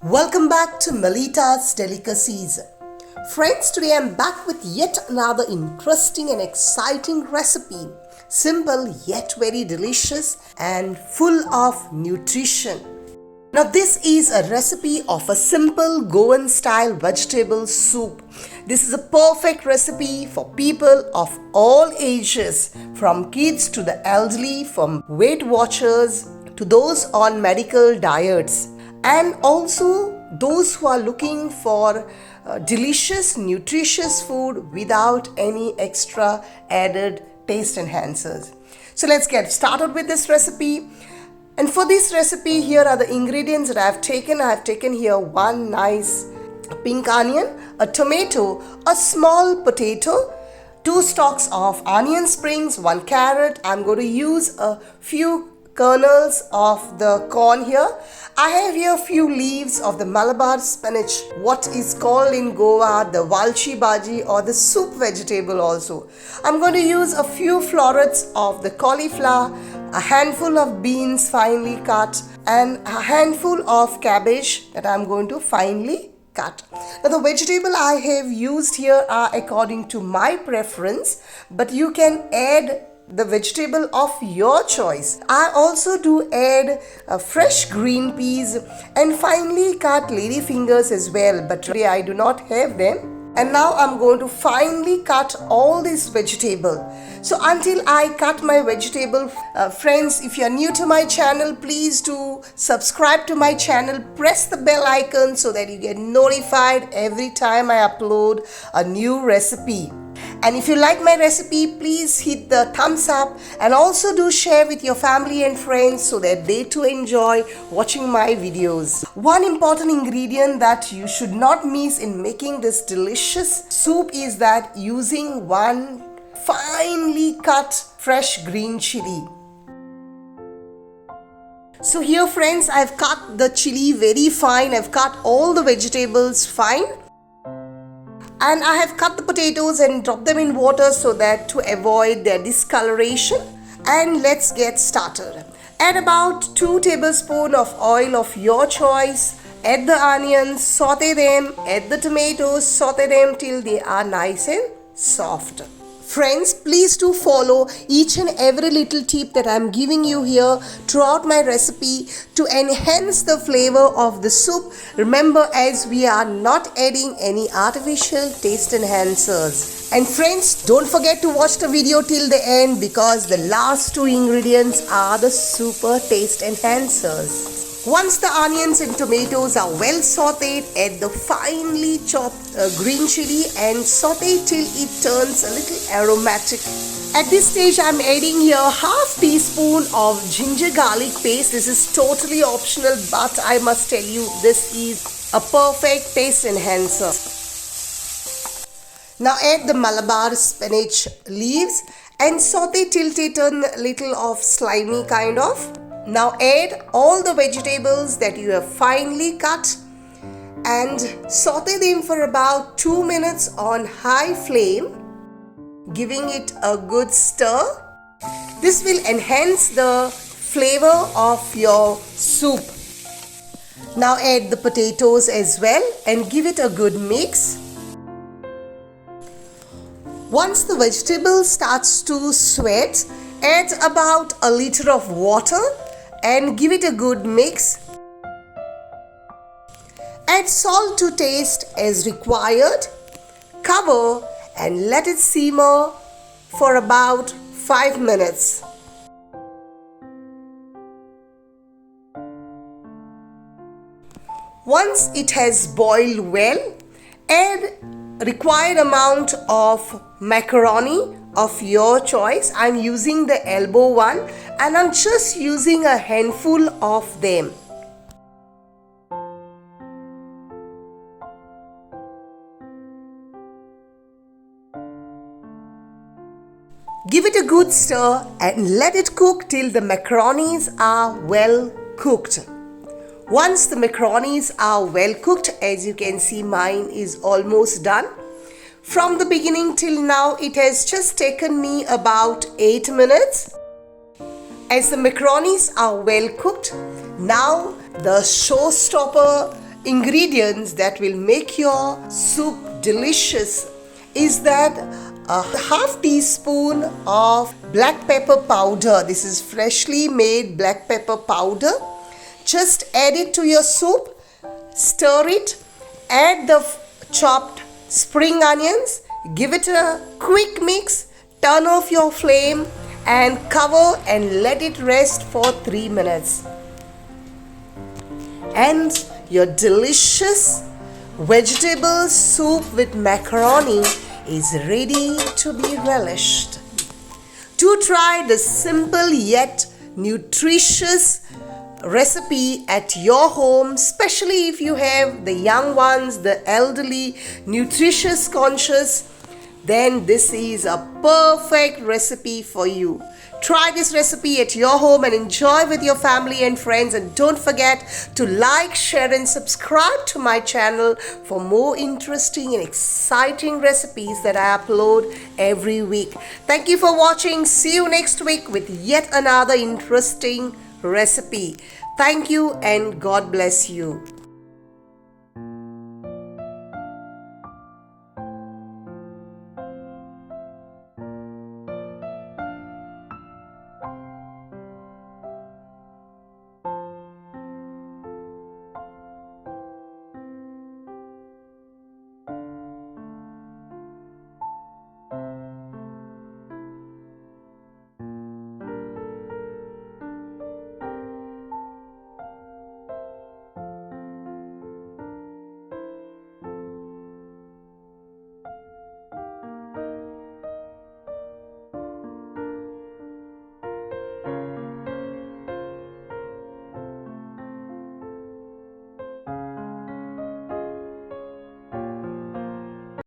Welcome back to Melita's Delicacies. Friends, today I'm back with yet another interesting and exciting recipe. Simple yet very delicious and full of nutrition. Now this is a recipe of a simple Goan style vegetable soup. This is a perfect recipe for people of all ages, from kids to the elderly, from Weight Watchers to those on medical diets, and also those who are looking for delicious, nutritious food without any extra added taste enhancers. So let's get started with this recipe. And for this recipe, here are the ingredients that I have taken. I have taken here one nice pink onion, a tomato, a small potato, 2 stalks of onion springs, 1 carrot. I'm going to use a few kernels of the corn here. I have here a few leaves of the Malabar spinach, what is called in Goa the valchi bhaji or the soup vegetable also. I'm going to use a few florets of the cauliflower, a handful of beans finely cut, and a handful of cabbage that I'm going to finely cut. Now the vegetable I have used here are according to my preference, but you can add the vegetable of your choice. I also do add fresh green peas and finely cut lady fingers as well, but today I do not have them. And now I'm going to finely cut all this vegetable. So until I cut my vegetable, friends, if you are new to my channel, please do subscribe to my channel, press the bell icon so that you get notified every time I upload a new recipe. And if you like my recipe, please hit the thumbs up and also do share with your family and friends so that they too enjoy watching my videos. One important ingredient that you should not miss in making this delicious soup is that using one finely cut fresh green chili. So here friends, I've cut the chili very fine. I've cut all the vegetables fine. And I have cut the potatoes and dropped them in water so that to avoid their discoloration. And let's get started. Add about 2 tablespoons of oil of your choice. Add the onions, saute them. Add the tomatoes, saute them till they are nice and soft. Friends, please do follow each and every little tip that I'm giving you here throughout my recipe to enhance the flavor of the soup. Remember, as we are not adding any artificial taste enhancers. And friends, don't forget to watch the video till the end because the last 2 ingredients are the super taste enhancers. Once the onions and tomatoes are well sauteed, add the finely chopped green chili and saute till it turns a little aromatic. At this stage, I'm adding here half teaspoon of ginger garlic paste. This is totally optional, but I must tell you, this is a perfect taste enhancer. Now add the Malabar spinach leaves and saute till they turn a little of slimy kind of. Now add all the vegetables that you have finely cut and saute them for about 2 minutes on high flame, giving it a good stir. This will enhance the flavor of your soup. Now add the potatoes as well and give it a good mix. Once the vegetable starts to sweat, add about a liter of water and give it a good mix. Add salt to taste as required. Cover and let it simmer for about 5 minutes. Once it has boiled well, add required amount of macaroni of your choice. I'm using the elbow one and I'm just using a handful of them. Give it a good stir and let it cook till the macaronis are well cooked. Once the macaronis are well cooked, as you can see, mine is almost done. From the beginning till now, it has just taken me about 8 minutes. As the macaronis are well cooked, now the showstopper ingredients that will make your soup delicious is that a half teaspoon of black pepper powder. This is freshly made black pepper powder. Just add it to your soup, stir it, add the chopped spring onions, give it a quick mix, turn off your flame and cover and let it rest for 3 minutes. And your delicious vegetable soup with macaroni is ready to be relished. Do try the simple yet nutritious recipe at your home, especially if you have the young ones, the elderly, nutritious conscious, then this is a perfect recipe for you. Try this recipe at your home and enjoy with your family and friends. And don't forget to like, share and subscribe to my channel for more interesting and exciting recipes that I upload every week. Thank you for watching. See you next week with yet another interesting recipe. Thank you and God bless you.